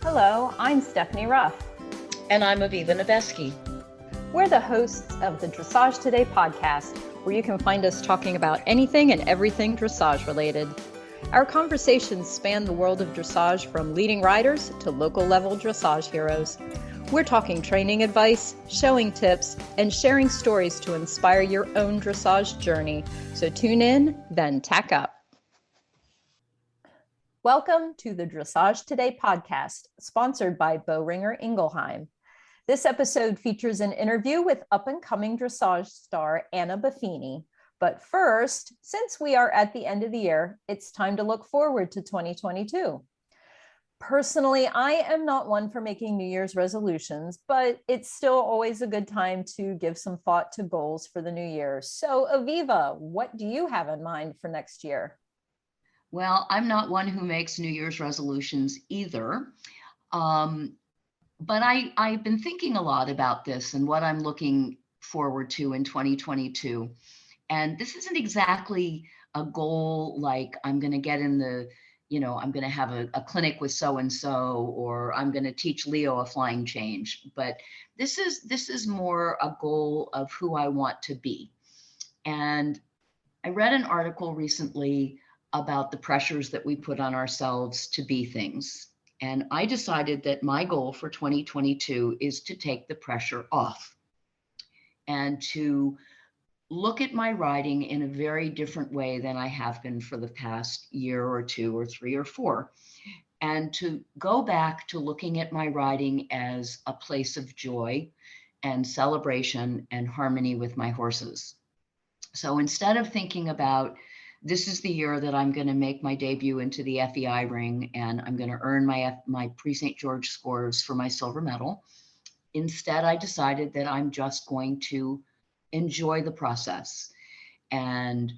Hello, I'm Stephanie Ruff. And I'm Aviva Nebeski. We're the hosts of the Dressage Today podcast, where you can find us talking about anything and everything dressage related. Our conversations span the world of dressage, from leading riders to local level dressage heroes. We're talking training advice, showing tips, and sharing stories to inspire your own dressage journey. So tune in, then tack up. Welcome to the Dressage Today podcast, sponsored by Boehringer Ingelheim. This episode features an interview with up-and-coming dressage star AnnA Buffini. But first, since we are at the end of the year, it's time to look forward to 2022. Personally, I am not one for making New Year's resolutions, but it's still always a good time to give some thought to goals for the new year. So Aviva, what do you have in mind for next year? Well, I'm not one who makes New Year's resolutions either. But I've been thinking a lot about this and what I'm looking forward to in 2022. And this isn't exactly a goal like I'm going to get in the, I'm going to have a clinic with so-and-so, or I'm going to teach Leo a flying change. But this is more a goal of who I want to be. And I read an article recently about the pressures that we put on ourselves to be things. And I decided that my goal for 2022 is to take the pressure off and to look at my riding in a very different way than I have been for the past year or two or three or four. And to go back to looking at my riding as a place of joy and celebration and harmony with my horses. So instead of thinking about, this is the year that I'm going to make my debut into the FEI ring and I'm going to earn my Pre-St. George scores for my silver medal, instead I decided that I'm just going to enjoy the process and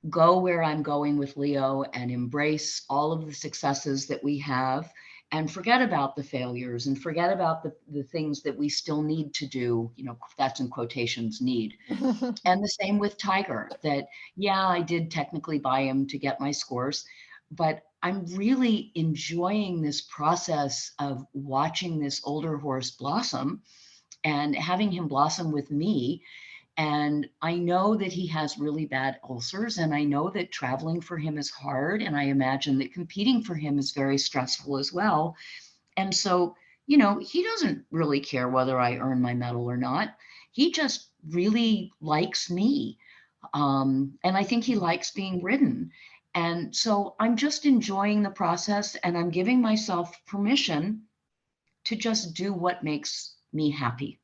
go where I'm going with Leo and embrace all of the successes that we have and forget about the failures and forget about the things that we still need to do, that's in quotations, need. And the same with Tiger, that, yeah, I did technically buy him to get my scores, but I'm really enjoying this process of watching this older horse blossom and having him blossom with me. And I know that he has really bad ulcers, and I know that traveling for him is hard, and I imagine that competing for him is very stressful as well. And so, he doesn't really care whether I earn my medal or not. He just really likes me. And I think he likes being ridden. And so I'm just enjoying the process, and I'm giving myself permission to just do what makes me happy.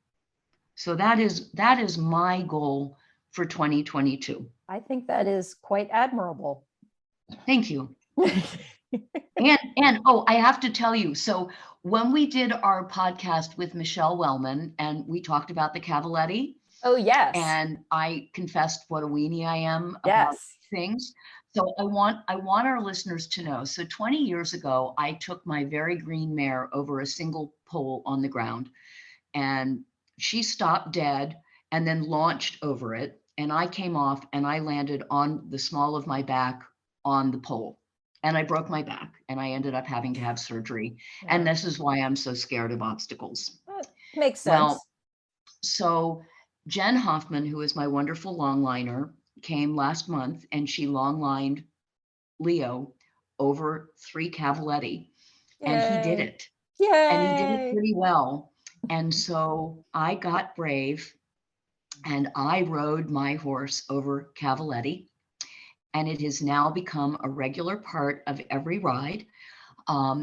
So that is my goal for 2022. I think that is quite admirable. Thank you. and I have to tell you, so when we did our podcast with Michelle Wellman and we talked about the Cavaletti. Oh, yes. And I confessed what a weenie I am about things. So I want our listeners to know. So 20 years ago, I took my very green mare over a single pole on the ground, and she stopped dead and then launched over it. And I came off and I landed on the small of my back on the pole. And I broke my back and I ended up having to have surgery. Yeah. And this is why I'm so scared of obstacles. Makes sense. Well, so Jen Hoffman, who is my wonderful longliner, came last month and she longlined Leo over 3 Cavaletti. Yay. And he did it. Yay. And he did it pretty well. And so I got brave and I rode my horse over Cavaletti, and it has now become a regular part of every ride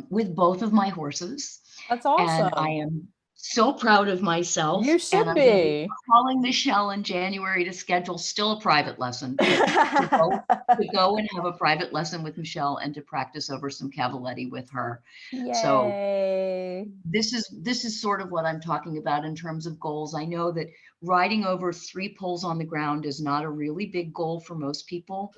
with both of my horses. That's awesome. And I am so proud of myself. You should and be. Calling Michelle in January to schedule still a private lesson, to go and have a private lesson with Michelle and to practice over some Cavaletti with her. Yay. So this is sort of what I'm talking about in terms of goals. I know that riding over 3 poles on the ground is not a really big goal for most people,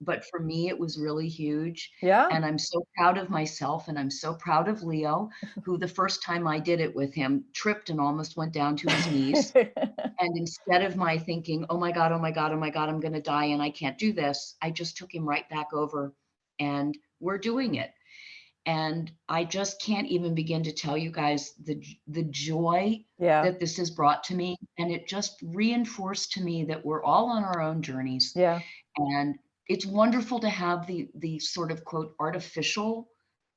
but for me, it was really huge. Yeah. And I'm so proud of myself, and I'm so proud of Leo, who the first time I did it with him tripped and almost went down to his knees. And instead of my thinking, oh my God, I'm going to die and I can't do this, I just took him right back over and we're doing it. And I just can't even begin to tell you guys the joy Yeah. that this has brought to me. And it just reinforced to me that we're all on our own journeys. Yeah. And it's wonderful to have the sort of quote artificial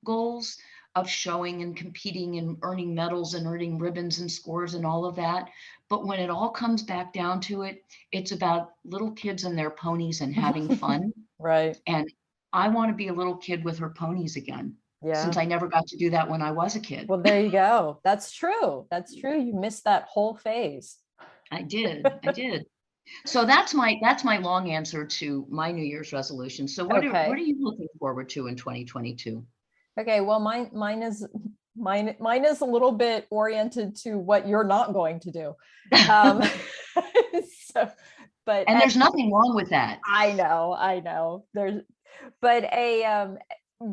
goals of showing and competing and earning medals and earning ribbons and scores and all of that. But when it all comes back down to it, it's about little kids and their ponies and having fun. Right. And I want to be a little kid with her ponies again, Yeah. since I never got to do that when I was a kid. Well, there you go. That's true. That's true. You missed that whole phase. I did. So that's my long answer to my New Year's resolution. So what are you looking forward to in 2022? Okay, well, mine is a little bit oriented to what you're not going to do. So, but there's nothing wrong with that. I know. But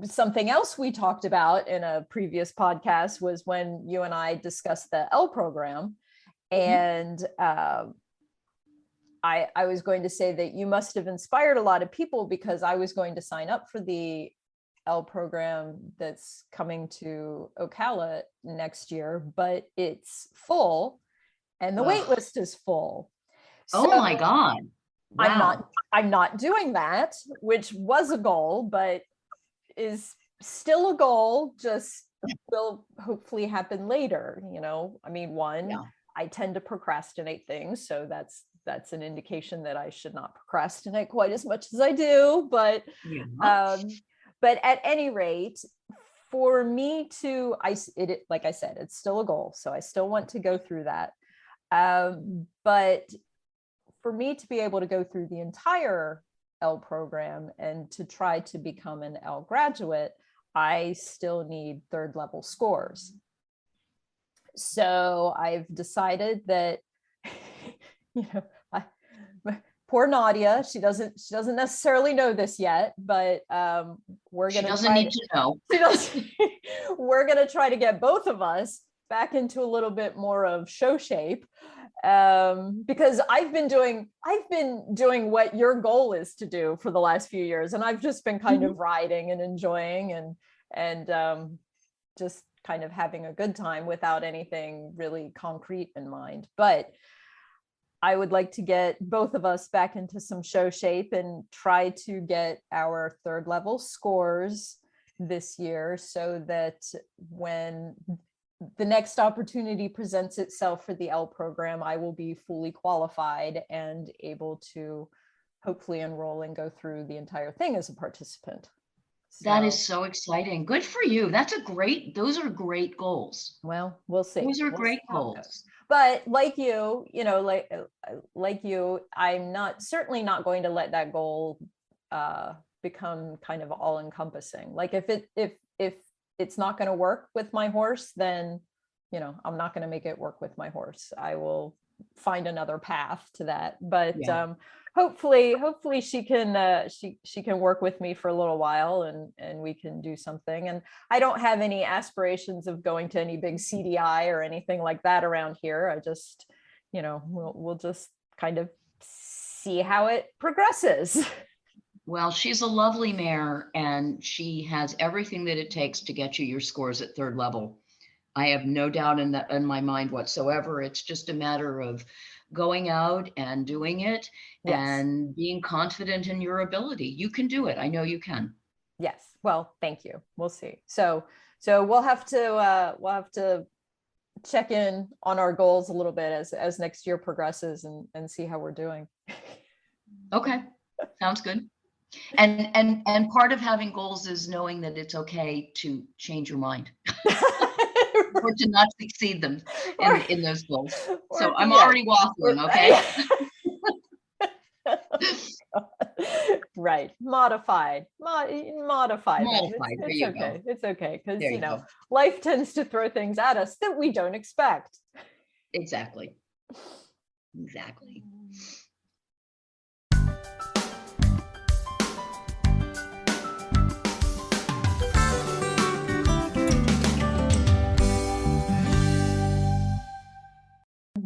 something else we talked about in a previous podcast was when you and I discussed the L program, and I was going to say that you must have inspired a lot of people, because I was going to sign up for the L program that's coming to Ocala next year, but it's full and the wait list is full. So oh my God. Wow. I'm not doing that, which was a goal, but is still a goal, just will hopefully happen later. I mean, I tend to procrastinate things, so that's an indication that I should not procrastinate quite as much as I do. But but at any rate, for me to, like I said, it's still a goal, so I still want to go through that. But for me to be able to go through the entire L program and to try to become an L graduate, I still need third level scores. So I've decided that, poor Nadia, she doesn't necessarily know this yet, but we're going to doesn't need to know. We're going to try to get both of us back into a little bit more of show shape, because I've been doing what your goal is to do for the last few years, and I've just been kind of riding and enjoying and just kind of having a good time without anything really concrete in mind. But I would like to get both of us back into some show shape and try to get our third level scores this year, so that when the next opportunity presents itself for the L program, I will be fully qualified and able to hopefully enroll and go through the entire thing as a participant. That is so exciting. Good for you. Those are great goals. Well, we'll see. Those are great goals. But like you, like you, I'm certainly not going to let that goal become kind of all encompassing. Like if it's not going to work with my horse, then, I'm not going to make it work with my horse. I will find another path to that. But hopefully she can work with me for a little while, and we can do something. And I don't have any aspirations of going to any big CDI or anything like that around here. I just, we'll just kind of see how it progresses. Well, she's a lovely mare, and she has everything that it takes to get you your scores at third level. I have no doubt in my mind whatsoever. It's just a matter of going out and doing it, and being confident in your ability. You can do it. I know you can. Yes. Well, thank you. We'll see. So we'll have to check in on our goals a little bit as next year progresses, and see how we're doing. Okay. Sounds good. And part of having goals is knowing that it's okay to change your mind. Or to not succeed them in those goals. So I'm already waffling, okay? Right. Modified. It's okay. It's okay. Because, life tends to throw things at us that we don't expect. Exactly.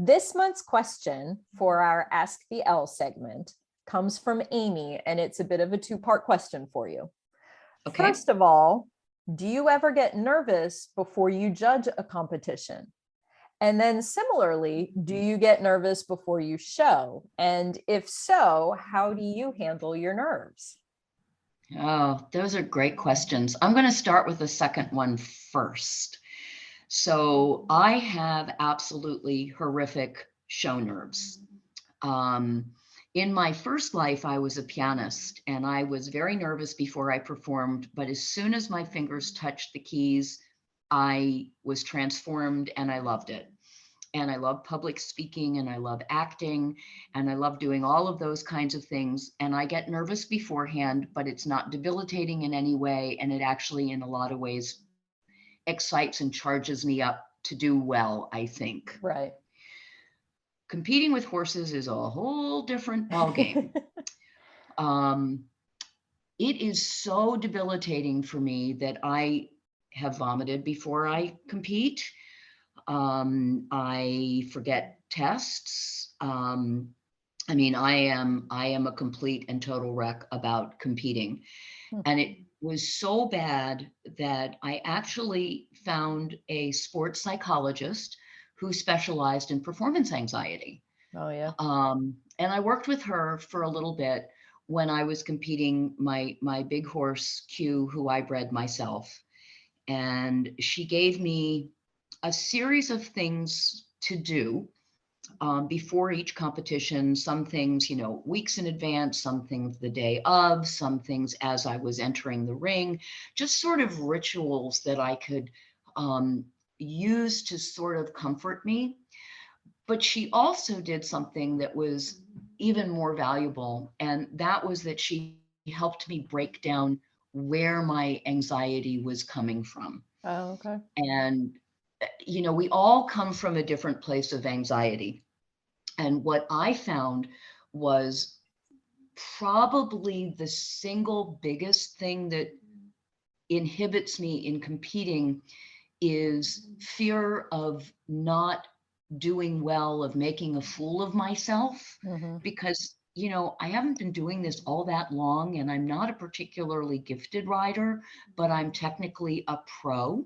This month's question for our Ask the L segment comes from Amy, and it's a bit of a two-part question for you. Okay. First of all, Do you ever get nervous before you judge a competition? And then similarly, do you get nervous before you show? And if so, how do you handle your nerves? Oh, those are great questions. I'm going to start with the second one first. So I have absolutely horrific show nerves. Um, in my first life, I was a pianist and I was very nervous before I performed, but as soon as my fingers touched the keys, I was transformed and I loved it. And I love public speaking and I love acting and I love doing all of those kinds of things. And I get nervous beforehand, but it's not debilitating in any way. And it actually, in a lot of ways, excites and charges me up to do well, I think. Right. Competing with horses is a whole different ballgame. It is so debilitating for me that I have vomited before I compete. I forget tests. I mean, I am a complete and total wreck about competing. And it was so bad that I actually found a sports psychologist who specialized in performance anxiety. Oh, yeah. And I worked with her for a little bit when I was competing my big horse Q, who I bred myself. And she gave me a series of things to do before each competition, some things, weeks in advance, some things the day of, some things as I was entering the ring, just sort of rituals that I could use to sort of comfort me. But she also did something that was even more valuable, and that was that she helped me break down where my anxiety was coming from. Oh, okay. And we all come from a different place of anxiety. And what I found was probably the single biggest thing that inhibits me in competing is fear of not doing well, of making a fool of myself, because I haven't been doing this all that long and I'm not a particularly gifted rider, but I'm technically a pro.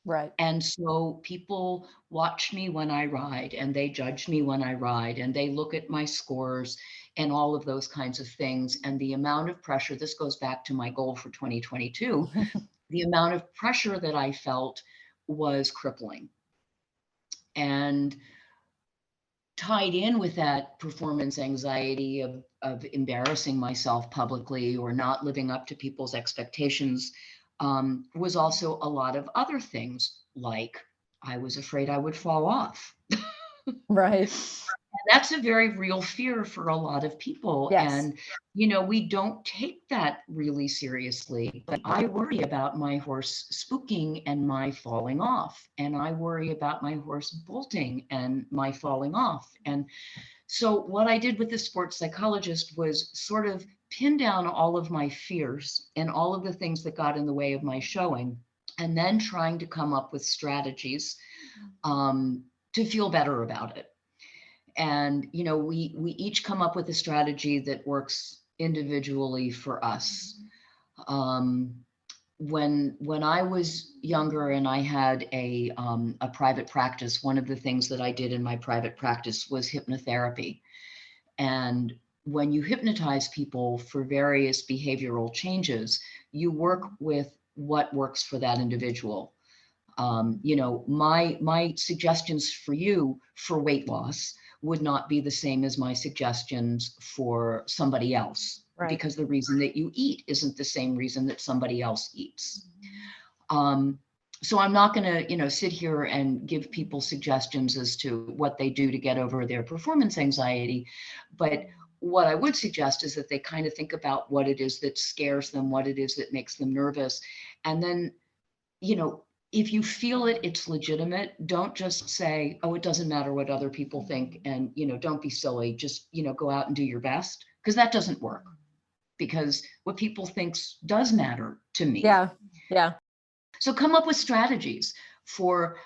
Right. And so people watch me when I ride and they judge me when I ride and they look at my scores and all of those kinds of things. And the amount of pressure, this goes back to my goal for 2022, the amount of pressure that I felt was crippling. And tied in with that performance anxiety of embarrassing myself publicly or not living up to people's expectations was also a lot of other things, like I was afraid I would fall off. Right. And that's a very real fear for a lot of people. Yes. And, we don't take that really seriously. But I worry about my horse spooking and my falling off. And I worry about my horse bolting and my falling off. And so what I did with the sports psychologist was sort of pin down all of my fears and all of the things that got in the way of my showing, and then trying to come up with strategies to feel better about it. And, we each come up with a strategy that works individually for us. When I was younger and I had a private practice, one of the things that I did in my private practice was hypnotherapy. And when you hypnotize people for various behavioral changes, you work with what works for that individual. My suggestions for you for weight loss would not be the same as my suggestions for somebody else, right? Because the reason that you eat isn't the same reason that somebody else eats. So I'm not going to, sit here and give people suggestions as to what they do to get over their performance anxiety. But what I would suggest is that they kind of think about what it is that scares them, what it is that makes them nervous. And then, if you feel it's legitimate, don't just say, oh, it doesn't matter what other people think. And, don't be silly, just, go out and do your best, because that doesn't work, because what people think does matter to me. Yeah. Yeah. So come up with strategies for,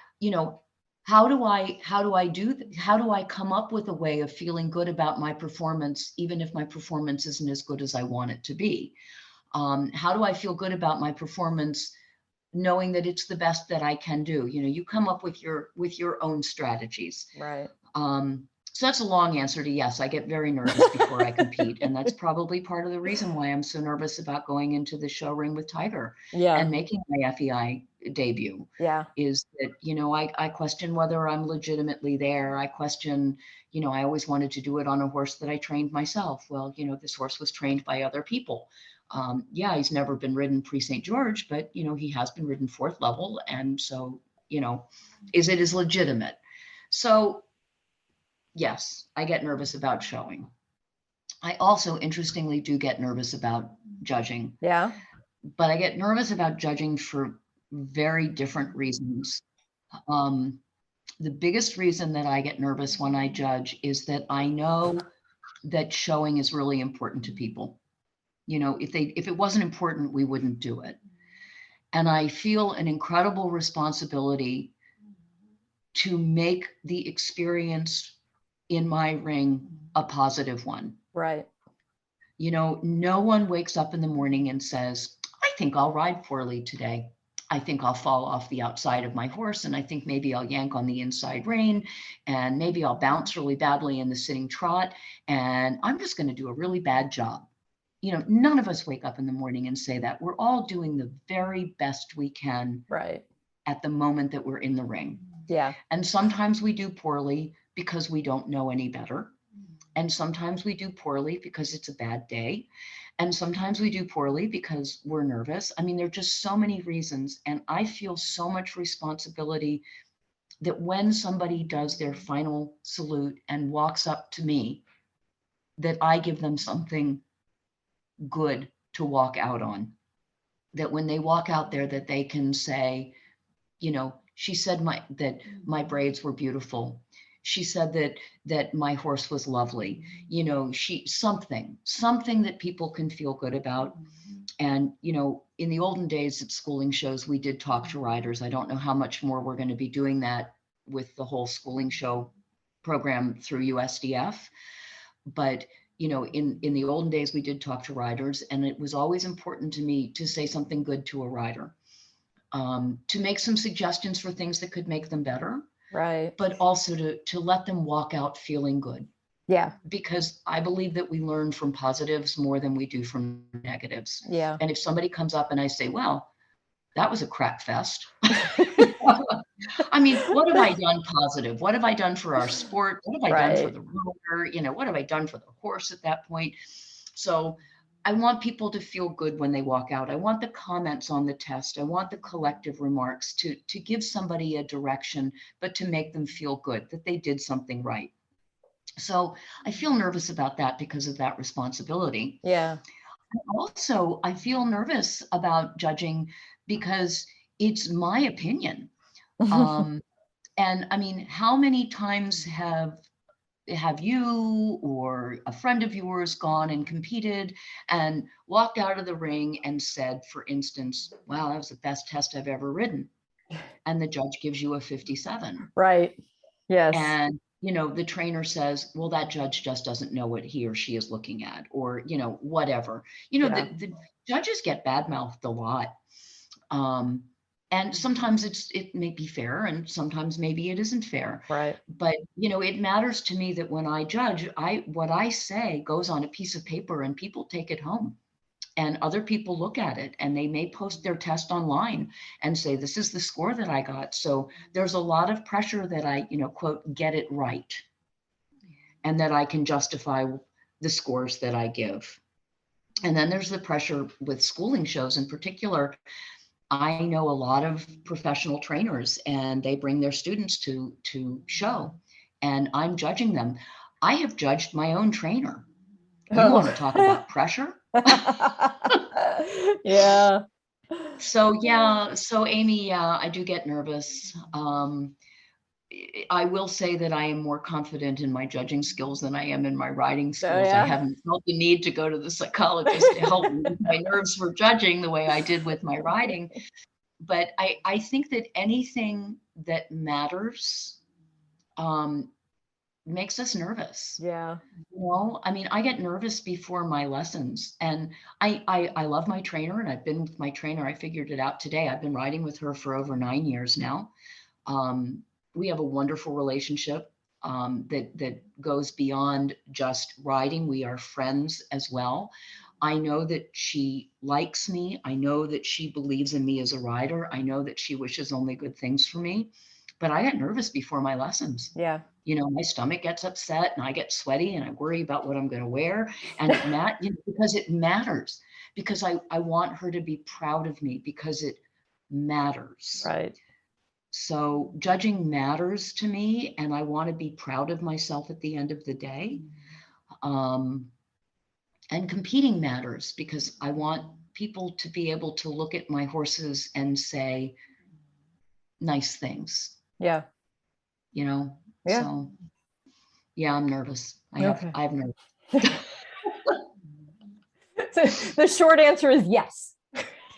how do I come up with a way of feeling good about my performance, even if my performance isn't as good as I want it to be? How do I feel good about my performance knowing that it's the best that I can do. You come up with your own strategies. Right. So that's a long answer to yes. I get very nervous before I compete. And that's probably part of the reason why I'm so nervous about going into the show ring with Tiger and making my FEI debut. Yeah. Is that, I question whether I'm legitimately there. I question, I always wanted to do it on a horse that I trained myself. Well, this horse was trained by other people. He's never been ridden pre-St. George, but, he has been ridden 4th level. And so, is it as legitimate? So yes, I get nervous about showing. I also, interestingly, do get nervous about judging. Yeah. But I get nervous about judging for very different reasons. The biggest reason that I get nervous when I judge is that I know that showing is really important to people. If it wasn't important, we wouldn't do it. And I feel an incredible responsibility to make the experience in my ring a positive one. Right. No one wakes up in the morning and says, I think I'll ride poorly today. I think I'll fall off the outside of my horse, and I think maybe I'll yank on the inside rein, and maybe I'll bounce really badly in the sitting trot, and I'm just going to do a really bad job. None of us wake up in the morning and say that. We're all doing the very best we can right at the moment that we're in the ring. Yeah. And sometimes we do poorly because we don't know any better. And sometimes we do poorly because it's a bad day. And sometimes we do poorly because we're nervous. I mean, there are just so many reasons. And I feel so much responsibility that when somebody does their final salute and walks up to me, that I give them something good to walk out on. That when they walk out there, that they can say, she said that my braids were beautiful. She said that my horse was lovely. Something that people can feel good about. And, in the olden days at schooling shows, we did talk to riders. I don't know how much more we're going to be doing that with the whole schooling show program through USDF. But, in the olden days, we did talk to riders, and it was always important to me to say something good to a rider, to make some suggestions for things that could make them better. Right. But also to let them walk out feeling good. Yeah. Because I believe that we learn from positives more than we do from negatives. Yeah. And if somebody comes up and I say, well, that was a crap fest. I mean, what have I done positive? What have I done for our sport? What have I done for the rower? What have I done for the horse at that point? So I want people to feel good when they walk out. I want the comments on the test. I want the collective remarks to give somebody a direction, but to make them feel good that they did something right. So I feel nervous about that because of that responsibility. Yeah. Also, I feel nervous about judging because it's my opinion. And I mean, how many times have you or a friend of yours gone and competed and walked out of the ring and said, for instance, wow, that was the best test I've ever ridden. And the judge gives you a 57. Right. Yes. And, the trainer says, well, that judge just doesn't know what he or she is looking at, or, whatever. The judges get badmouthed a lot. And sometimes it may be fair, and sometimes maybe it isn't fair. Right. But, it matters to me that when I judge, what I say goes on a piece of paper and people take it home. And other people look at it and they may post their test online and say, this is the score that I got. So there's a lot of pressure that I, quote, get it right. And that I can justify the scores that I give. And then there's the pressure with schooling shows in particular. I know a lot of professional trainers and they bring their students to show and I'm judging them. I have judged my own trainer. You want to talk about pressure? Yeah. So Amy, I do get nervous. I will say that I am more confident in my judging skills than I am in my riding skills. I haven't felt the need to go to the psychologist to help me with my nerves for judging the way I did with my riding. But I think that anything that matters makes us nervous. Yeah. I mean, I get nervous before my lessons, and I love my trainer, and I've been with my trainer. I figured it out today. I've been riding with her for over 9 years now. We have a wonderful relationship that goes beyond just riding. We are friends as well. I know that she likes me. I know that she believes in me as a rider. I know that she wishes only good things for me. But I get nervous before my lessons. Yeah. My stomach gets upset and I get sweaty and I worry about what I'm going to wear. And because it matters, because I want her to be proud of me, because it matters. Right. So judging matters to me, and I want to be proud of myself at the end of the day. And competing matters because I want people to be able to look at my horses and say nice things. Yeah. Yeah. So yeah, I'm nervous. I have nerves. So the short answer is yes.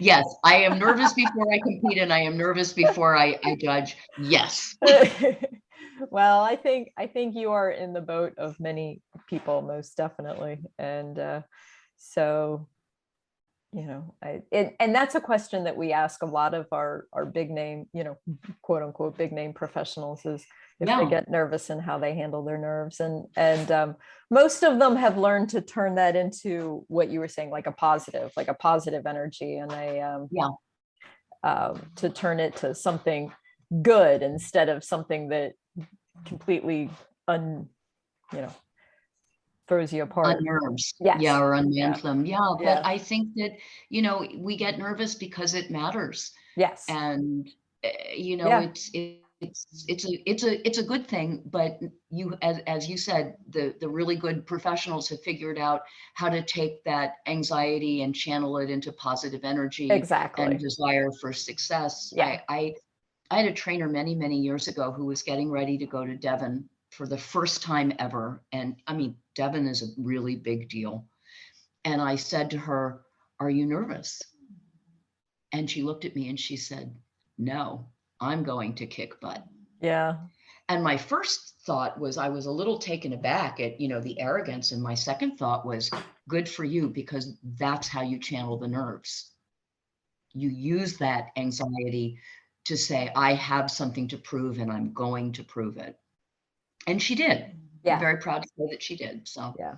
Yes, I am nervous before I compete, and I am nervous before I judge. Yes. Well, I think you are in the boat of many people, most definitely. And so, and that's a question that we ask a lot of our big name, quote unquote, big name professionals, is if they get nervous and how they handle their nerves. And most of them have learned to turn that into what you were saying, like a positive energy, and to turn it to something good instead of something that completely throws you apart. Unnerves. Yes. Yeah, or unmans them. Yeah, but I think that, we get nervous because it matters. Yes. And it's a good thing, but as you said, the really good professionals have figured out how to take that anxiety and channel it into positive energy. Exactly. And desire for success. Yeah. I had a trainer many, many years ago who was getting ready to go to Devon for the first time ever. And I mean, Devon is a really big deal. And I said to her, "Are you nervous?" And she looked at me and she said, "No, I'm going to kick butt." Yeah. And my first thought was, I was a little taken aback at, the arrogance. And my second thought was, good for you, because that's how you channel the nerves. You use that anxiety to say, I have something to prove and I'm going to prove it. And she did. Yeah. I'm very proud to say that she did. So yeah.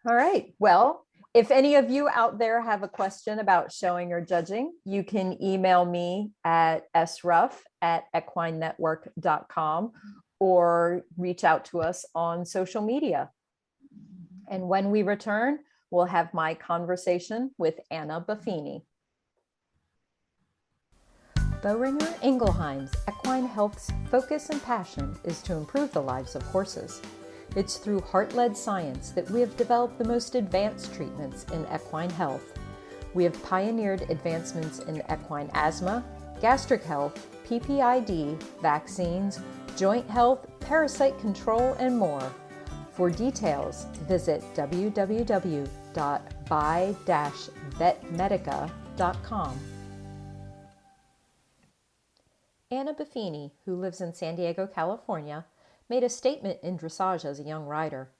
All right. Well, if any of you out there have a question about showing or judging, you can email me at sruff@equinenetwork.com or reach out to us on social media. And when we return, we'll have my conversation with AnnA Buffini. Boehringer Ingelheim's Equine Health's focus and passion is to improve the lives of horses. It's through heart-led science that we have developed the most advanced treatments in equine health. We have pioneered advancements in equine asthma, gastric health, PPID, vaccines, joint health, parasite control, and more. For details, visit www.buy-vetmedica.com. AnnA Buffini, who lives in San Diego, California, made a statement in dressage as a young rider.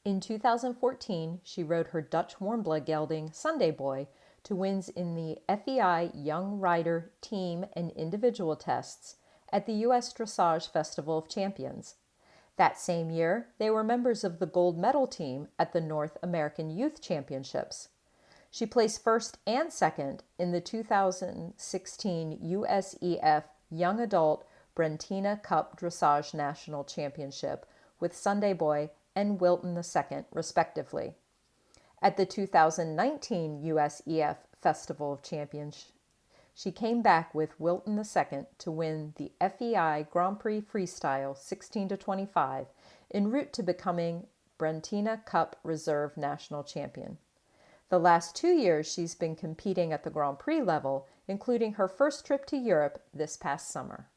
In 2014, she rode her Dutch Warmblood gelding, Sundayboy, to wins in the FEI Young Rider Team and Individual Tests at the US Dressage Festival of Champions. That same year, they were members of the gold medal team at the North American Youth Championships. She placed first and second in the 2016 USEF Young Adult Brentina Cup Dressage National Championship with Sundayboy and Wilton II, respectively. At the 2019 USEF Festival of Champions, she came back with Wilton II to win the FEI Grand Prix Freestyle 16-25, en route to becoming Brentina Cup Reserve National Champion. The last 2 years, she's been competing at the Grand Prix level, including her first trip to Europe this past summer.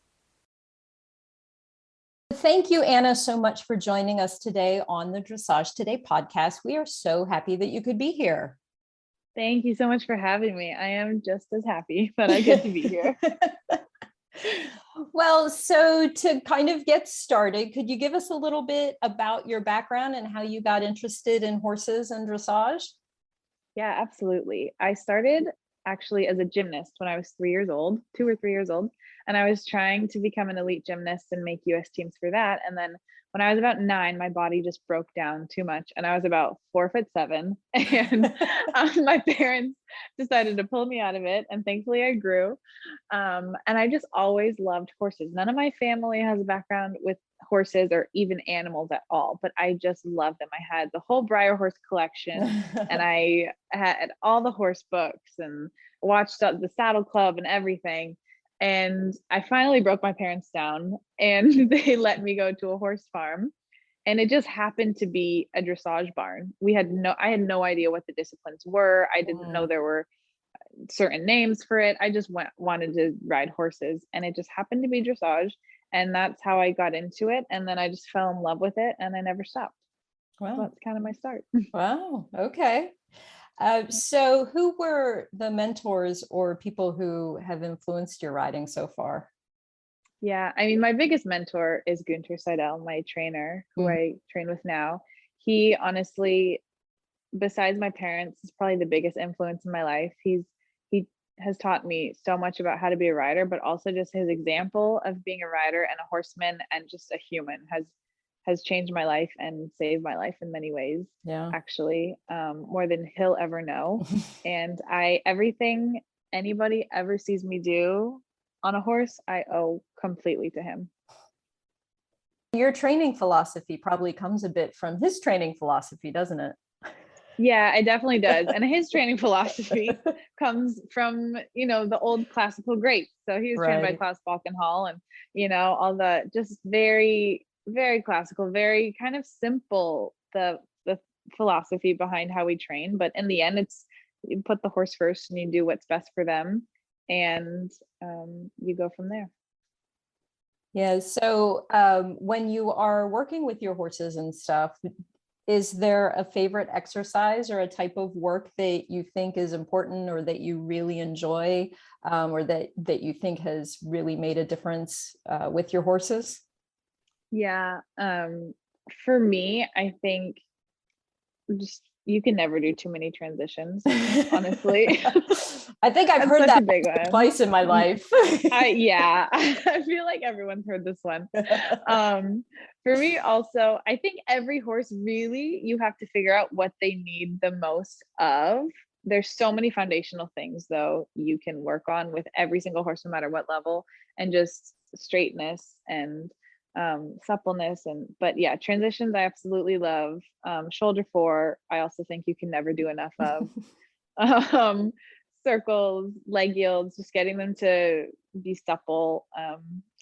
Thank you, AnnA, so much for joining us today on the Dressage Today podcast. We are so happy that you could be here. Thank you so much for having me. I am just as happy that I get to be here. Well, so to kind of get started, could you give us a little bit about your background and how you got interested in horses and dressage? Yeah, absolutely. I started actually as a gymnast when I was 3 years old, 2 or 3 years old, and I was trying to become an elite gymnast and make US teams for that. And then when I was about 9, my body just broke down too much, and I was about 4'7", and my parents decided to pull me out of it. And thankfully, I grew. And I just always loved horses. None of my family has a background with horses or even animals at all, but I just loved them. I had the whole Breyer horse collection, and I had all the horse books and watched the Saddle Club and everything. And I finally broke my parents down, and they let me go to a horse farm. And it just happened to be a dressage barn. I had no idea what the disciplines were. I didn't know there were certain names for it. I just wanted to ride horses, and it just happened to be dressage. And that's how I got into it. And then I just fell in love with it, and I never stopped. Wow. So that's kind of my start. Wow. Okay. So who were the mentors or people who have influenced your riding so far? Yeah, I mean, my biggest mentor is Gunter Seidel, my trainer, who I train with now. He honestly, besides my parents, is probably the biggest influence in my life. He has taught me so much about how to be a rider, but also just his example of being a rider and a horseman and just a human has changed my life and saved my life in many ways. Yeah. Actually, more than he'll ever know. And everything anybody ever sees me do on a horse, I owe completely to him. Your training philosophy probably comes a bit from his training philosophy, doesn't it? Yeah, it definitely does. And his training philosophy comes from, the old classical greats. So he was trained by Klaus Balkenhol, and, all the just very, very classical, very kind of simple, the philosophy behind how we train. But in the end, it's you put the horse first and you do what's best for them, and you go from there. Yeah. So when you are working with your horses and stuff, is there a favorite exercise or a type of work that you think is important or that you really enjoy, or that you think has really made a difference with your horses? Yeah. For me, I think just you can never do too many transitions, honestly. I think I've heard that big one twice in my life. Yeah, I feel like everyone's heard this one. For me also, I think every horse really, you have to figure out what they need the most of. There's so many foundational things though you can work on with every single horse, no matter what level, and just straightness and suppleness. But yeah, transitions I absolutely love. Shoulder four, I also think you can never do enough of. Circles, leg yields, just getting them to be supple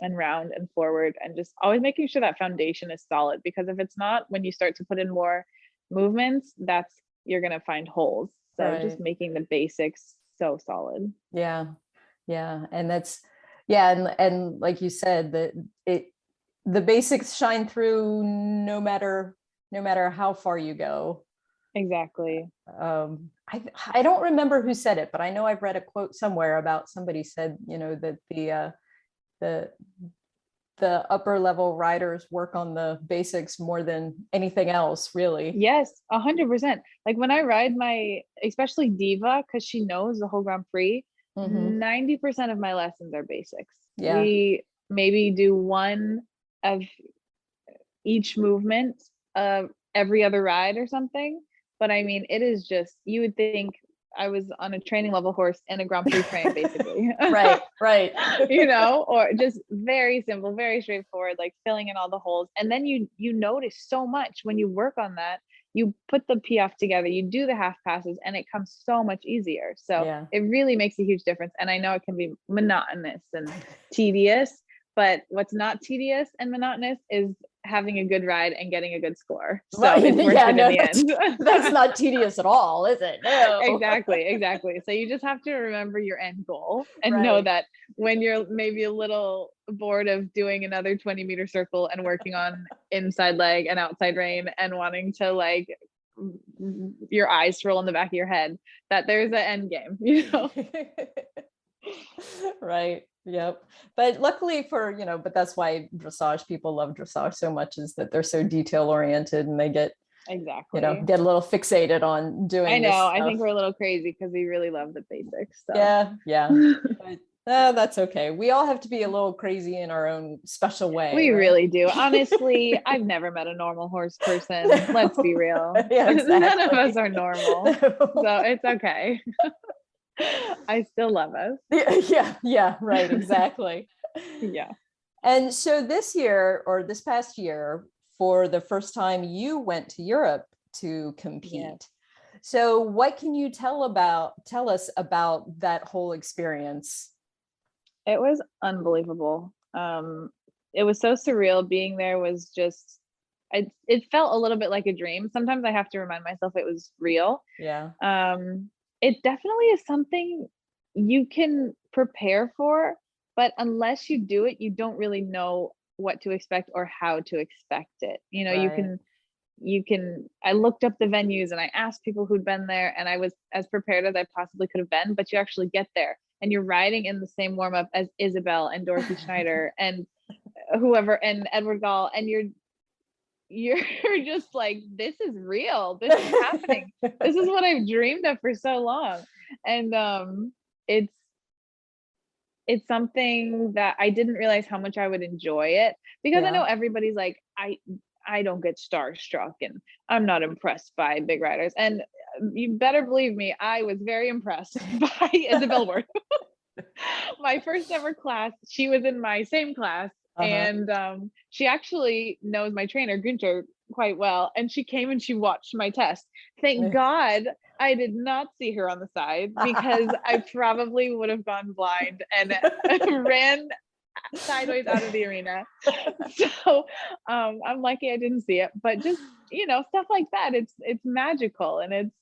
and round and forward, and just always making sure that foundation is solid, because if it's not, when you start to put in more movements, you're going to find holes. So just making the basics so solid. Yeah. And that's, and like you said, that the basics shine through no matter how far you go. Exactly. I don't remember who said it, but I know I've read a quote somewhere about somebody said, that the upper level riders work on the basics more than anything else, really. Yes, 100%. Like when I ride especially Diva, because she knows the whole Grand Prix, 90% of my lessons are basics. Yeah. We maybe do one of each movement every other ride or something. But I mean, it is just, you would think I was on a training level horse in a Grand Prix frame, basically. Right. Or just very simple, very straightforward, like filling in all the holes. And then you notice so much when you work on that. You put the piaffe together, you do the half passes, and it comes so much easier. So it really makes a huge difference. And I know it can be monotonous and tedious, but what's not tedious and monotonous is having a good ride and getting a good score. So it's worth it in the end. That's not tedious at all, is it? No. Exactly. So you just have to remember your end goal and know that when you're maybe a little bored of doing another 20-meter circle and working on inside leg and outside rein and wanting to like your eyes roll in the back of your head, that there's an end game, Right. Yep. But luckily for, but that's why dressage people love dressage so much, is that they're so detail oriented and they get, Exactly. get a little fixated on doing I know. this I stuff. think we're a little crazy because we really love the basics. So. Yeah. But, that's okay. We all have to be a little crazy in our own special way. We right? really do. Honestly, I've never met a normal horse person. Let's be real. Yeah, exactly. None of us are normal. So it's okay. I still love us. Yeah, right, exactly. Yeah. And so this year, or this past year, for the first time, you went to Europe to compete. Yes. So what can you tell us about that whole experience? It was unbelievable. It was so surreal. Being there was just, it felt a little bit like a dream. Sometimes I have to remind myself it was real. Yeah. It definitely is something you can prepare for, but unless you do it, you don't really know what to expect or how to expect it. Right. I looked up the venues and I asked people who'd been there, and I was as prepared as I possibly could have been, but you actually get there and you're riding in the same warm-up as Isabel and Dorothy Schneider and whoever and Edward Gall, and you're just like, this is real, this is happening, this is what I've dreamed of for so long. And it's something that I didn't realize how much I would enjoy it, because I know everybody's like, I don't get starstruck and I'm not impressed by big riders. And you better believe me, I was very impressed by Isabel Ward. My first ever class, she was in my same class. And she actually knows my trainer, Günther, quite well. And she came and she watched my test. Thank God I did not see her on the side, because I probably would have gone blind and ran sideways out of the arena. So I'm lucky I didn't see it, but just stuff like that, it's magical, and it's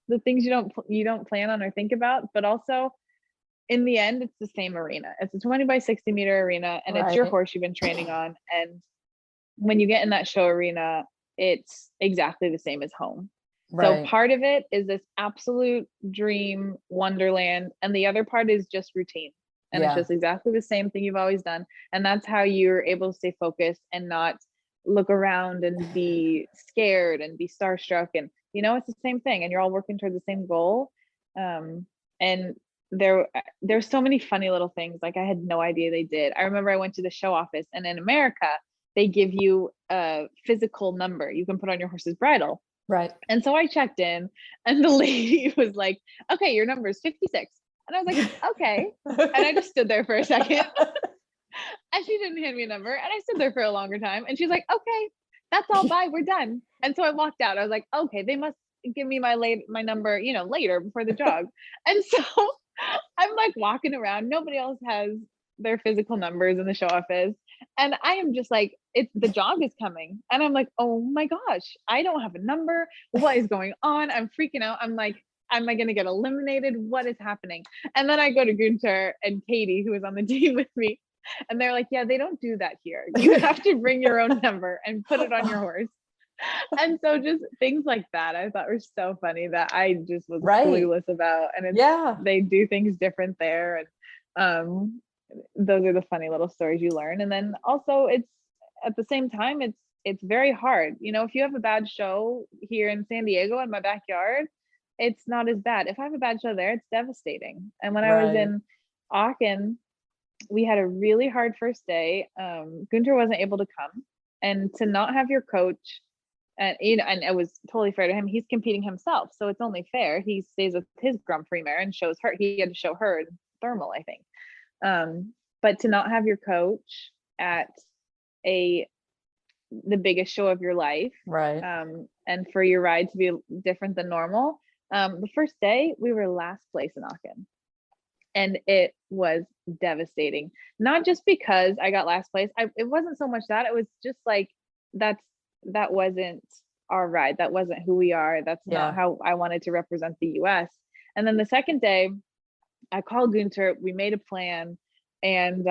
the things you don't plan on or think about. But also, in the end, it's the same arena. It's a 20 by 60 meter arena, and it's your horse you've been training on. And when you get in that show arena, it's exactly the same as home. So part of it is this absolute dream wonderland, and the other part is just routine. And it's just exactly the same thing you've always done. And that's how you're able to stay focused and not look around and be scared and be starstruck. And, it's the same thing, and you're all working toward the same goal. And there's so many funny little things. Like, I had no idea they did. I remember I went to the show office, and in America, they give you a physical number you can put on your horse's bridle. Right. And so I checked in, and the lady was like, okay, your number is 56. And I was like, okay. And I just stood there for a second. And she didn't hand me a number. And I stood there for a longer time. And she's like, okay, that's all, bye, we're done. And so I walked out. I was like, okay, they must give me my number, later before the jog. And so I'm like walking around. Nobody else has their physical numbers in the show office. And I am just like, the jog is coming. And I'm like, oh my gosh, I don't have a number. What is going on? I'm freaking out. I'm like, am I going to get eliminated? What is happening? And then I go to Günther and Katie, who was on the team with me. And they're like, yeah, they don't do that here. You have to bring your own number and put it on your horse. And so just things like that, I thought were so funny, that I just was clueless about. And they do things different there. And those are the funny little stories you learn. And then also, it's at the same time, it's very hard. If you have a bad show here in San Diego in my backyard, it's not as bad. If I have a bad show there, it's devastating. And when I was in Aachen, we had a really hard first day. Günther wasn't able to come, and to not have your coach, and it was totally fair to him. He's competing himself, so it's only fair. He stays with his Grand Prix mare and shows her. He had to show her in thermal, I think. But to not have your coach at the biggest show of your life, and for your ride to be different than normal. The first day we were last place in Aachen, and it was devastating. Not just because I got last place. It wasn't so much that. It was just like, that wasn't our ride. That wasn't who we are. That's not how I wanted to represent the US. And then the second day, I called Günther. We made a plan, and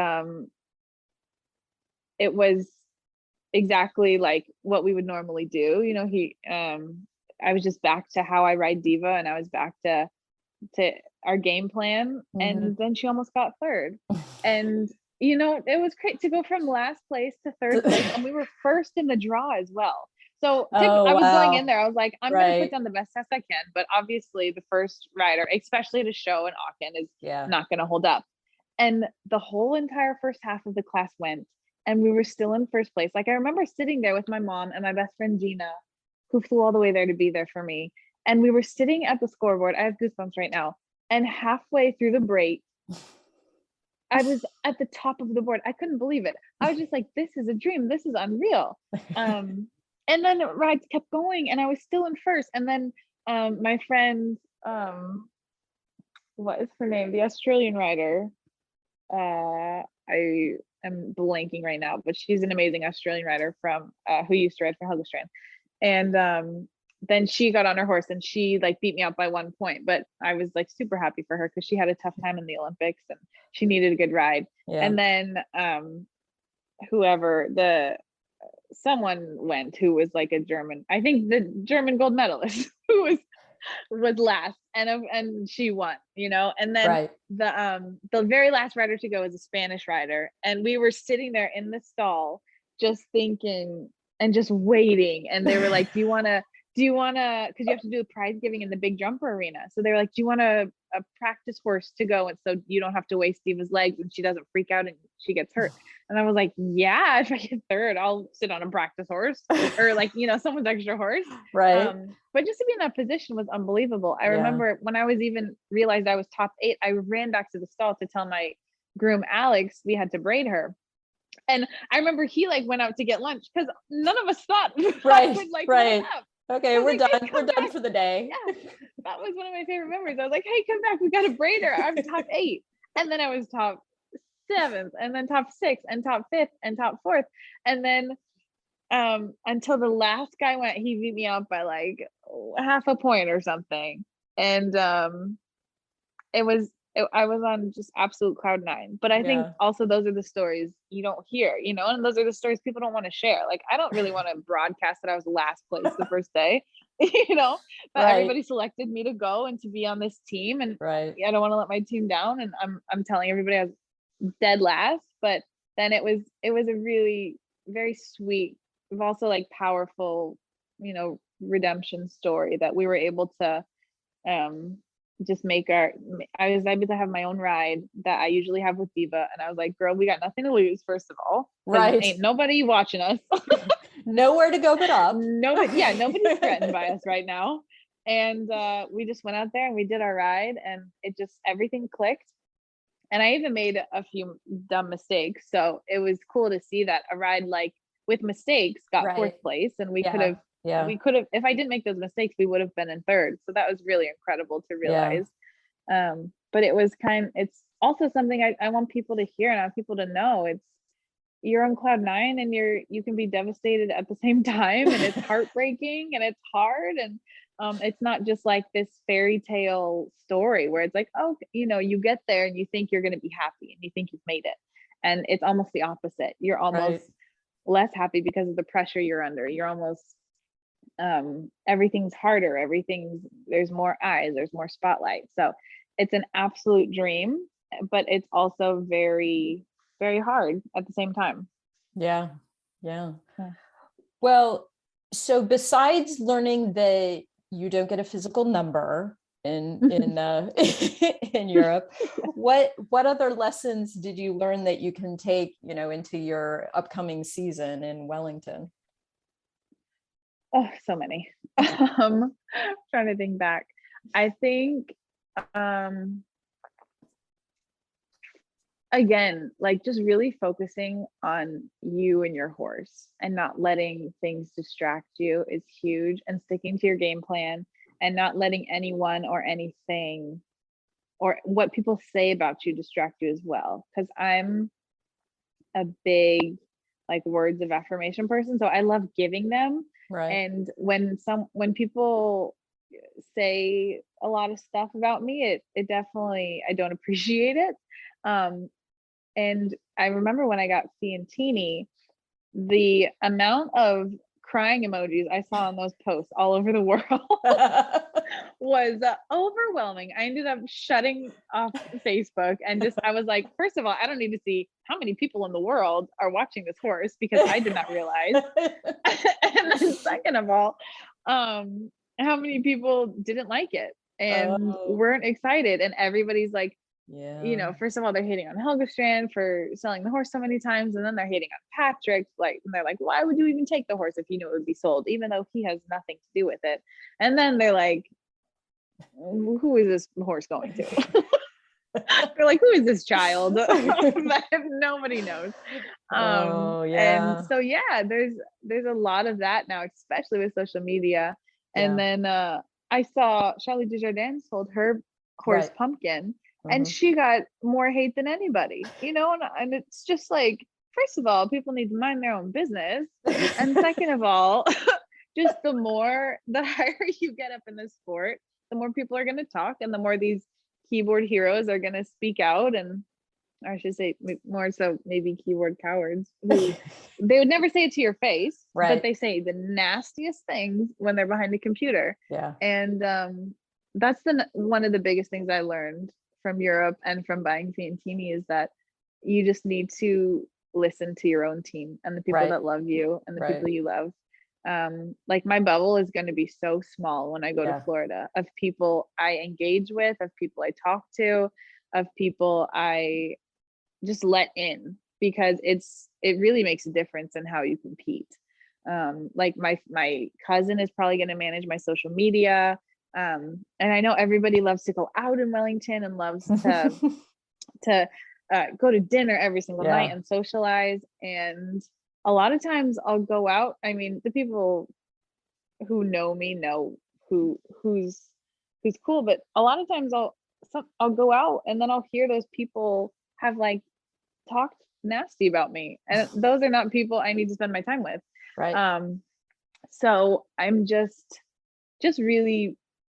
it was exactly like what we would normally do. I was just back to how I ride Diva, and I was back to our game plan. And then she almost got third. And it was great to go from last place to third place, and we were first in the draw as well. So I was going in there, I was like, I'm going to put down the best test I can, but obviously the first rider, especially at a show in Aachen, is not going to hold up. And the whole entire first half of the class went, and we were still in first place. Like, I remember sitting there with my mom and my best friend Gina, who flew all the way there to be there for me. And we were sitting at the scoreboard. I have goosebumps right now. And halfway through the break, I was at the top of the board. I couldn't believe it. I was just like, this is a dream. This is unreal. And then rides kept going, and I was still in first. And then my friend, what is her name? The Australian rider. I am blanking right now, but she's an amazing Australian rider from who used to ride for Helgestrand. And then she got on her horse and she like beat me out by 1 point, but I was like super happy for her because she had a tough time in the Olympics and she needed a good ride. And then someone went who was like a German, I think the German gold medalist who was last, and she won, and then the very last rider to go is a Spanish rider, and we were sitting there in the stall just thinking and just waiting, and they were like, do you want to, because you have to do the prize giving in the big jumper arena, so they were like, do you want a practice horse to go, and so you don't have to waste Diva's legs and she doesn't freak out and she gets hurt. And I was like, yeah, if I get third, I'll sit on a practice horse or like, someone's extra horse. Right. But just to be in that position was unbelievable. I remember when I was even realized I was top 8, I ran back to the stall to tell my groom, Alex, we had to braid her. And I remember he like went out to get lunch because none of us thought I would like run up. Okay, we're done. We're done for the day. Yeah, that was one of my favorite memories. I was like, hey, come back. We got a braider. I'm top 8. And then I was top 7th, and then top 6th, and top 5th, and top 4th. And then until the last guy went, he beat me out by like half a point or something. And I was on just absolute cloud 9. But I think also those are the stories you don't hear, and those are the stories people don't want to share. Like, I don't really want to broadcast that I was last place the first day, but everybody selected me to go and to be on this team. And I don't want to let my team down. And I'm telling everybody I was dead last. But then it was a really very sweet, but also like powerful, redemption story that we were able to just I was able to have my own ride that I usually have with Diva. And I was like, girl, we got nothing to lose, first of all. Ain't nobody watching us. Nowhere to go but up. Nobody's threatened by us right now. And we just went out there and we did our ride, and everything clicked. And I even made a few dumb mistakes. So it was cool to see that a ride like with mistakes got 4th place, and we could have, if I didn't make those mistakes, we would have been in 3rd. So that was really incredible to realize. But it was it's also something I want people to hear, and I want people to know. You're on cloud 9, and you can be devastated at the same time, and it's heartbreaking and it's hard. And it's not just like this fairy tale story where it's like, oh, you get there and you think you're going to be happy and you think you've made it. And it's almost the opposite. You're almost less happy because of the pressure you're under. You're almost everything's harder. There's more eyes, there's more spotlight. So it's an absolute dream, but it's also very, very hard at the same time. Yeah. Well, so besides learning that you don't get a physical number in Europe, what other lessons did you learn that you can take, into your upcoming season in Wellington? Oh, so many. Trying to think back. I think again, like just really focusing on you and your horse and not letting things distract you is huge, and sticking to your game plan and not letting anyone or anything or what people say about you distract you as well. Because I'm a big like words of affirmation person, so I love giving them. And when people say a lot of stuff about me, it definitely, I don't appreciate it. And I remember when I got Fiantini, the amount of crying emojis I saw on those posts all over the world was overwhelming. I ended up shutting off Facebook and I was like, first of all, I don't need to see how many people in the world are watching this horse because I did not realize. And then second of all, how many people didn't like it and weren't excited. And everybody's like, first of all, they're hating on Helgestrand for selling the horse so many times. And then they're hating on Patrick. And they're like, why would you even take the horse if you knew it would be sold, even though he has nothing to do with it? And then they're like, who is this horse going to? They're like, who is this child? That nobody knows. And so, there's a lot of that now, especially with social media. And then I saw Charlie Desjardins sold her horse Pumpkin. And she got more hate than anybody, and it's just like, first of all, people need to mind their own business. And second of all, just the higher you get up in the sport, the more people are going to talk and the more these keyboard heroes are going to speak out. And I should say more so maybe keyboard cowards who they would never say it to your face, but they say the nastiest things when they're behind a computer. And that's one of the biggest things I learned from Europe and from buying Fiantini is that you just need to listen to your own team and the people that love you and the people you love. Like my bubble is going to be so small when I go to Florida of people I engage with, of people I talk to, of people I just let in, because it really makes a difference in how you compete. Like my cousin is probably going to manage my social media. And I know everybody loves to go out in Wellington and loves to go to dinner every single night and socialize. And a lot of times I'll go out. I mean, the people who know me know who's cool, but a lot of times I'll go out and then I'll hear those people have like talked nasty about me, and those are not people I need to spend my time with. So I'm just really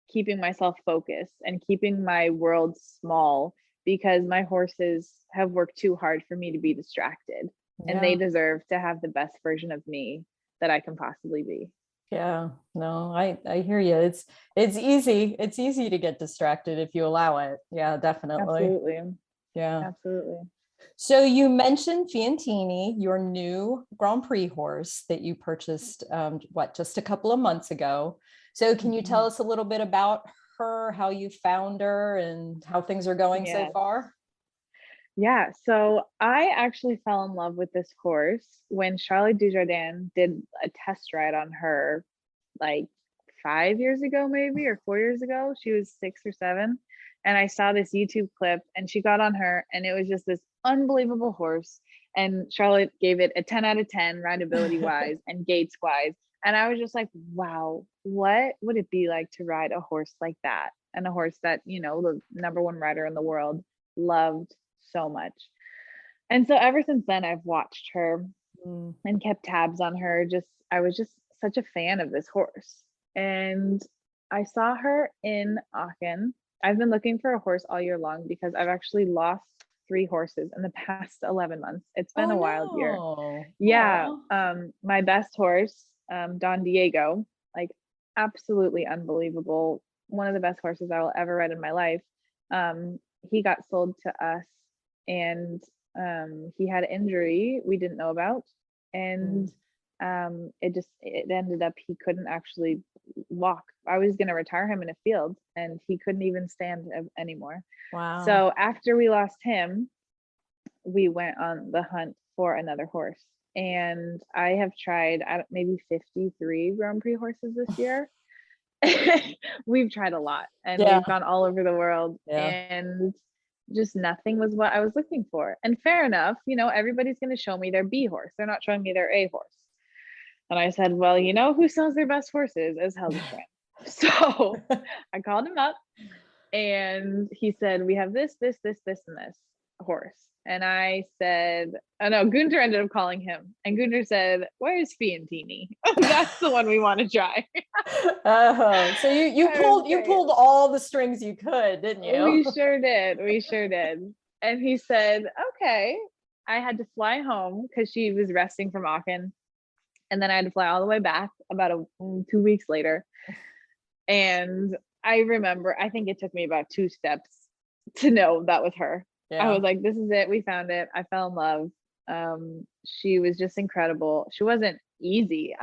keeping myself focused and keeping my world small, because my horses have worked too hard for me to be distracted, and they deserve to have the best version of me that I can possibly be. I hear you. It's easy to get distracted if you allow it. Definitely. Absolutely. So you mentioned Fiantini, your new Grand Prix horse that you purchased just a couple of months ago. So can you tell us a little bit about her, how you found her, and how things are going so far? So I actually fell in love with this horse when Charlie Desjardins did a test ride on her like 5 years ago, maybe, or 4 years ago. She was 6 or 7. And I saw this YouTube clip and she got on her and it was just this unbelievable horse. And Charlotte gave it a 10 out of 10 rideability wise and gaits wise. And I was just like, wow, what would it be like to ride a horse like that? And a horse that, the #1 rider in the world loved so much. And so ever since then, I've watched her and kept tabs on her. I was just such a fan of this horse. And I saw her in Aachen. I've been looking for a horse all year long because I've actually lost 3 horses in the past 11 months. It's been a wild year. My best horse, Don Diego, like absolutely unbelievable. One of the best horses I will ever ride in my life. He got sold to us and he had an injury we didn't know about. And it ended up he couldn't actually walk. I was going to retire him in a field and he couldn't even stand anymore. Wow. So after we lost him, we went on the hunt for another horse. And I have tried maybe 53 Grand Prix horses this year. We've tried a lot and we've gone all over the world and just nothing was what I was looking for. And fair enough, everybody's going to show me their B horse. They're not showing me their A horse. And I said, well, who sells their best horses is Helgestrand. So I called him up and he said, we have this, and this horse. And I said, oh no, Gunther ended up calling him. And Gunther said, where's Fiantini? That's the one we want to try. So you pulled all the strings you could, didn't you? We sure did. And he said, okay. I had to fly home because she was resting from Aachen. And then I had to fly all the way back about 2 weeks later. And I remember, I think it took me about 2 steps to know that was her. Yeah. I was like, this is it. We found it. I fell in love. She was just incredible. She wasn't easy.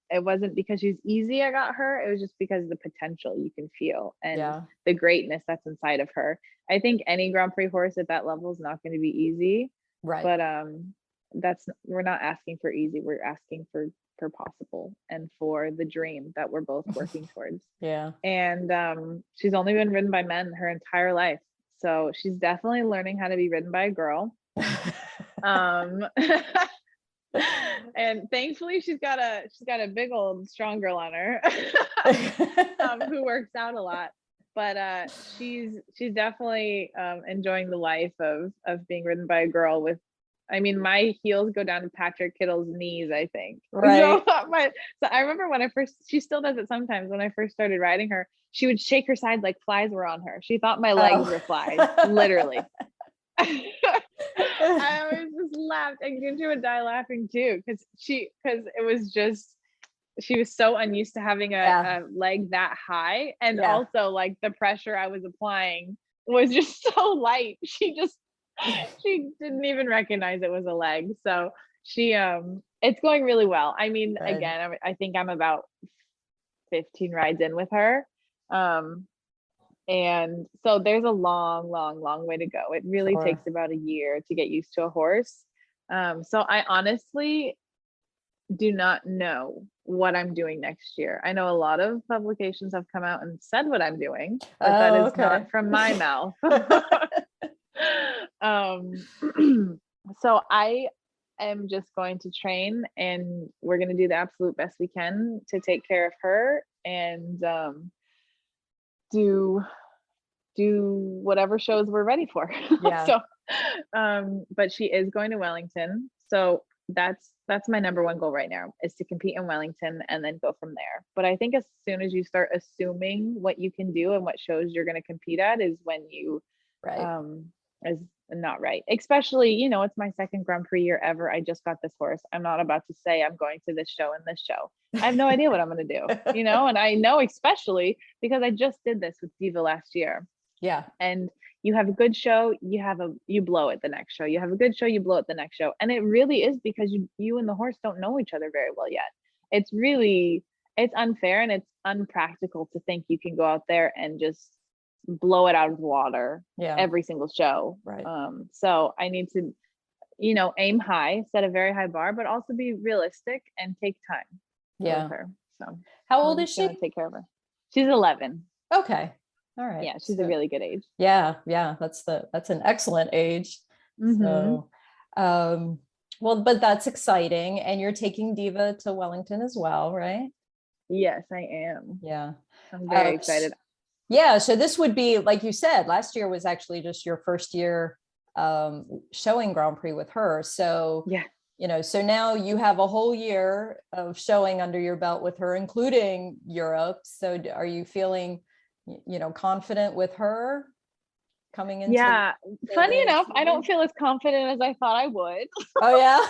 It wasn't because she's easy I got her. It was just because of the potential you can feel and the greatness that's inside of her. I think any Grand Prix horse at that level is not going to be easy. Right. But we're not asking for easy. We're asking for possible and for the dream that we're both working towards. Yeah. And she's only been ridden by men her entire life. So she's definitely learning how to be ridden by a girl. And thankfully she's got a big old strong girl on her who works out a lot. But she's definitely enjoying the life of being ridden by a girl with, I mean, my heels go down to Patrick Kittle's knees, I think. Right. So I remember when she still does it sometimes. When I first started riding her, she would shake her sides like flies were on her. She thought my legs were flies, literally. I always just laughed, and Ginger would die laughing too, because it was just, she was so unused to having a leg that high, and also like the pressure I was applying was just so light. She didn't even recognize it was a leg. So it's going really well. I mean, again, I think I'm about 15 rides in with her. And so there's a long way to go. It really takes about a year to get used to a horse. So I honestly do not know what I'm doing next year. I know a lot of publications have come out and said what I'm doing, but that is not from my mouth. So I am just going to train, and we're going to do the absolute best we can to take care of her, and do whatever shows we're ready for. So but she is going to Wellington, so that's my number one goal right now, is to compete in Wellington and then go from there. But I think as soon as you start assuming what you can do and what shows you're going to compete at is when you is not right. Especially, it's my second Grand Prix year ever. I just got this horse. I'm not about to say I'm going to this show and this show. I have no idea what I'm going to do, and I know, especially because I just did this with Diva last year. Yeah. And you have a good show, you blow it the next show. You have a good show, you blow it the next show. And it really is because you and the horse don't know each other very well yet. It's unfair and it's unpractical to think you can go out there and just blow it out of the water every single show. Right. So I need to, aim high, set a very high bar, but also be realistic and take time with her. So how old is she? Take care of her. She's 11. Okay. All right. Yeah, she's a really good age. Yeah. That's an excellent age. So well, but that's exciting. And you're taking Diva to Wellington as well, right? Yes, I am. Yeah. I'm very excited. Yeah. So this would be, like you said, last year was actually just your first year showing Grand Prix with her. So, so now you have a whole year of showing under your belt with her, including Europe. So are you feeling, confident with her coming into? Yeah. Funny enough, I don't feel as confident as I thought I would. Oh, yeah.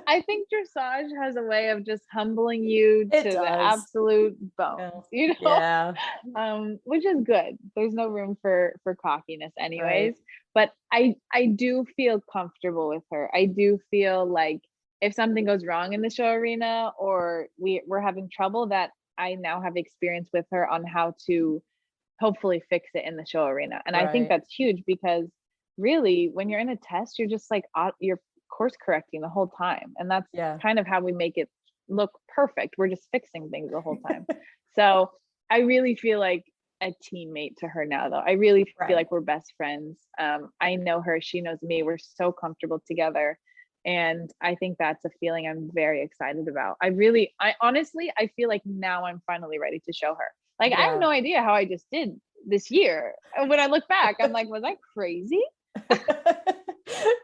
I think dressage has a way of just humbling you to the absolute bones, which is good. There's no room for cockiness anyways. But I do feel comfortable with her. I do feel like if something goes wrong in the show arena or we're having trouble, that I now have experience with her on how to hopefully fix it in the show arena. And I think that's huge, because really when you're in a test, you're just like, you're course correcting the whole time, and that's kind of how we make it look perfect. We're just fixing things the whole time. So I really feel like a teammate to her now, though. I really feel like we're best friends. I know her, she knows me. We're so comfortable together, and I think that's a feeling I'm very excited about. I honestly feel like now I'm finally ready to show her. Like I have no idea how I just did this year, and when I look back, I'm like, was I crazy?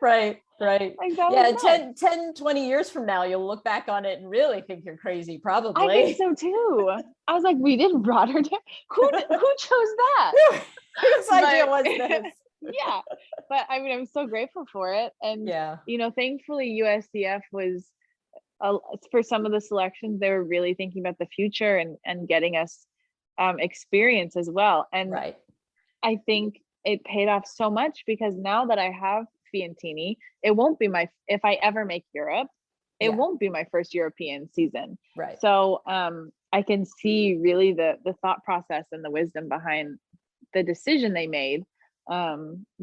Right. Like, yeah, 10, 20 years from now, you'll look back on it and really think you're crazy, probably. I think so too. I was like, we didn't Rotterdam. Who chose that? Whose idea was this? Yeah. But I mean, I'm so grateful for it. And, thankfully USEF was, for some of the selections, they were really thinking about the future and getting us experience as well. And Right. I think it paid off so much, because now that I have Fiantini, it won't be if I ever make Europe, it Yeah. won't be my first European season. Right. So I can see really the thought process and the wisdom behind the decision they made,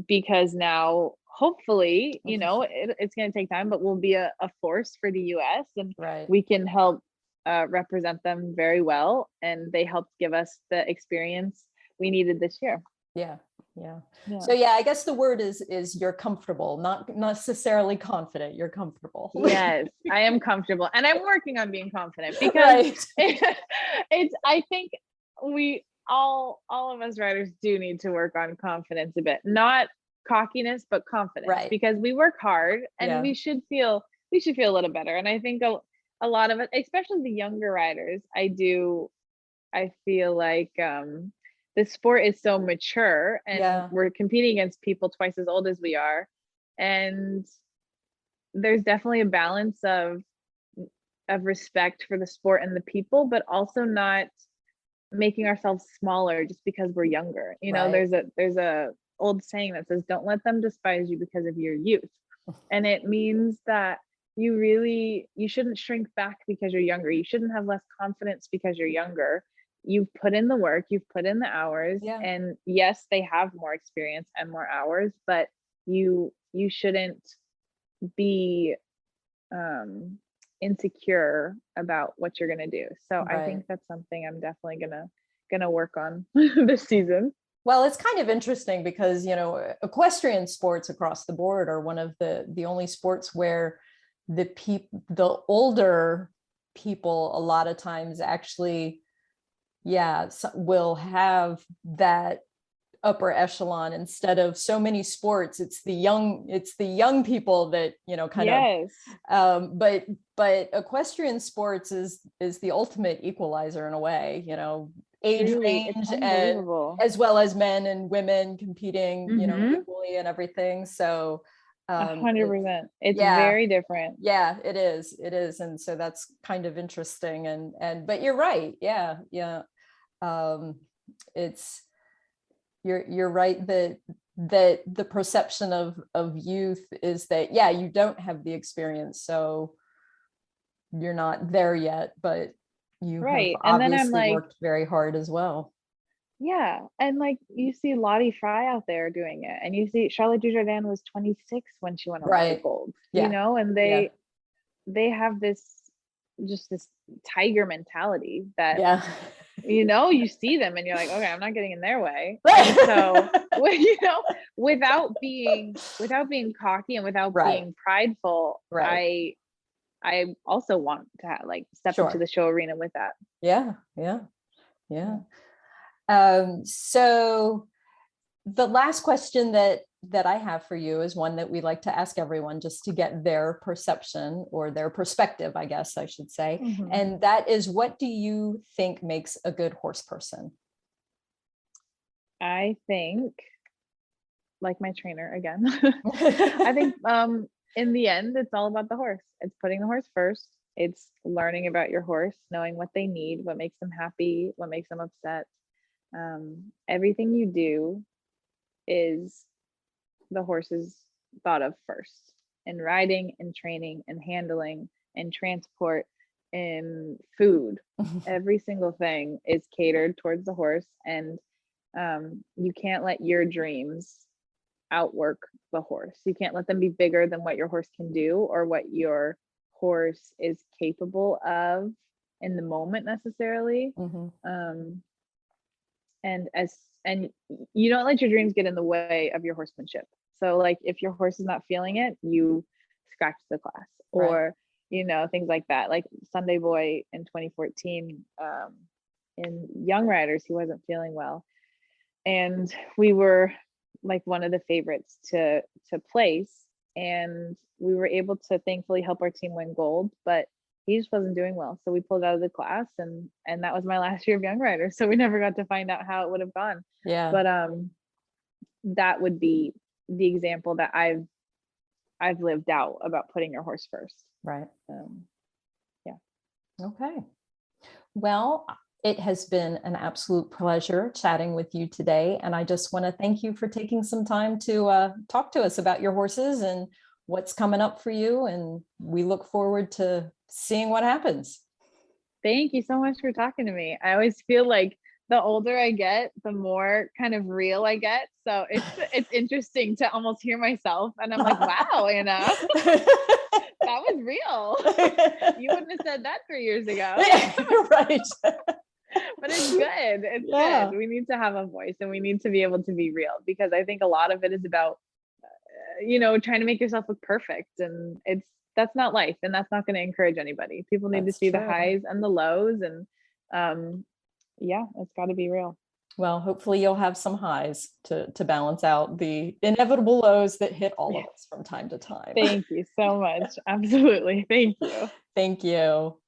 because now hopefully, you know, it's going to take time, but we'll be a force for the US, and Right. we can help represent them very well, and they helped give us the experience we needed this year. Yeah. Yeah. Yeah. So yeah, I guess the word is you're comfortable, not necessarily confident. You're comfortable. Yes, I am comfortable, and I'm working on being confident, because it's I think we all of us riders do need to work on confidence a bit, not cockiness, but confidence, Right. because we work hard, and Yeah. we should feel a little better. And I think a lot of it, especially the younger riders, I feel like the sport is so mature, and Yeah. we're competing against people twice as old as we are, and there's definitely a balance of respect for the sport and the people, but also not making ourselves smaller just because we're younger. You know, Right. there's a old saying that says, don't let them despise you because of your youth. And it means that you shouldn't shrink back because you're younger. You shouldn't have less confidence because you're younger. You've put in the work, you've put in the hours, Yeah. and yes, they have more experience and more hours, but you shouldn't be insecure about what you're going to do. So I think that's something I'm definitely gonna work on this season. Well, it's kind of interesting because, you know, equestrian sports across the board are one of the only sports where the older people a lot of times actually, will have that upper echelon. Instead of so many sports, it's the young people that, you know, kind of but equestrian sports is the ultimate equalizer in a way, you know, age range, and as well as men and women competing, you know, equally and everything. So 100%. It's very different. Yeah, it is. And so that's kind of interesting. And but you're right. Yeah. It's you're right that the perception of youth is that, you don't have the experience, so you're not there yet, but you have And then I'm obviously like, worked very hard as well. Yeah, and like you see Lottie Fry out there doing it, and you see Charlotte Dujardin was 26 when she won Olympic gold. Yeah. You know, and they have this tiger mentality that you know, you see them and you're like, okay, I'm not getting in their way. And so you know, without being cocky and without being prideful, I also want to step into the show arena with that. So the last question that I have for you is one that we like to ask everyone just to get their perception or their perspective, I guess I should say. And that is, what do you think makes a good horse person? I think, like my trainer again, I think in the end, it's all about the horse. It's putting the horse first. It's learning about your horse, knowing what they need, what makes them happy, what makes them upset. Everything you do is the horse's thought of first, in riding, in training, in handling, in transport, in food. Every single thing is catered towards the horse, and you can't let your dreams outwork the horse. You can't let them be bigger than what your horse can do or what your horse is capable of in the moment necessarily. And you don't let your dreams get in the way of your horsemanship. So like if your horse is not feeling it, you scratch the class, or you know, things like that. Like Sundayboy in 2014, in Young Riders, he wasn't feeling well, and we were like one of the favorites to place, and we were able to thankfully help our team win gold, but he just wasn't doing well. So we pulled out of the class, and that was my last year of Young Riders. So we never got to find out how it would have gone. But that would be the example that I've lived out about putting your horse first. Okay. Well, It has been an absolute pleasure chatting with you today. And I just want to thank you for taking some time to talk to us about your horses and what's coming up for you. And we look forward to seeing what happens. Thank you so much for talking to me. I always feel like the older I get, the more kind of real I get. So it's interesting to almost hear myself. And I'm like, wow, Anna, that was real. You wouldn't have said that 3 years ago. Right. But it's good. It's good. We need to have a voice and we need to be able to be real, because I think a lot of it is about, trying to make yourself look perfect. And that's not life. And that's not going to encourage anybody. People need to see the highs and the lows. And it's got to be real. Well, hopefully you'll have some highs to balance out the inevitable lows that hit all of us from time to time. Thank you so much. Absolutely. Thank you. Thank you.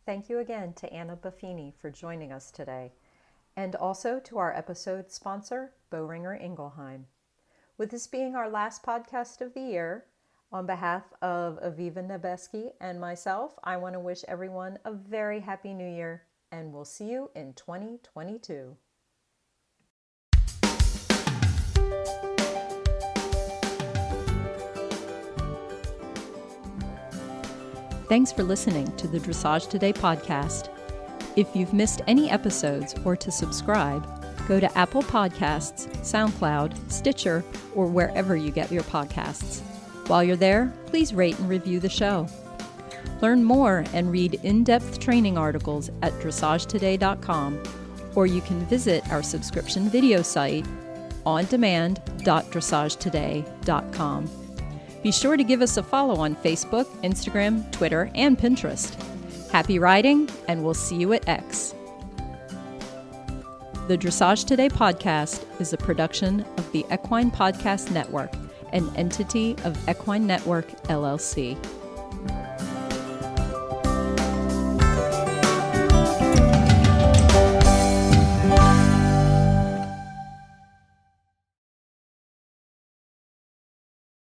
Thank you again to AnnA Buffini for joining us today, and also to our episode sponsor, Boehringer Ingelheim. With this being our last podcast of the year, on behalf of Aviva Nebeski and myself, I want to wish everyone a very happy new year, and we'll see you in 2022. Thanks for listening to the Dressage Today podcast. If you've missed any episodes or to subscribe, go to Apple Podcasts, SoundCloud, Stitcher, or wherever you get your podcasts. While you're there, please rate and review the show. Learn more and read in-depth training articles at dressagetoday.com, or you can visit our subscription video site, ondemand.dressagetoday.com. Be sure to give us a follow on Facebook, Instagram, Twitter, and Pinterest. Happy riding, and we'll see you at X. The Dressage Today podcast is a production of the Equine Podcast Network, an entity of Equine Network, LLC.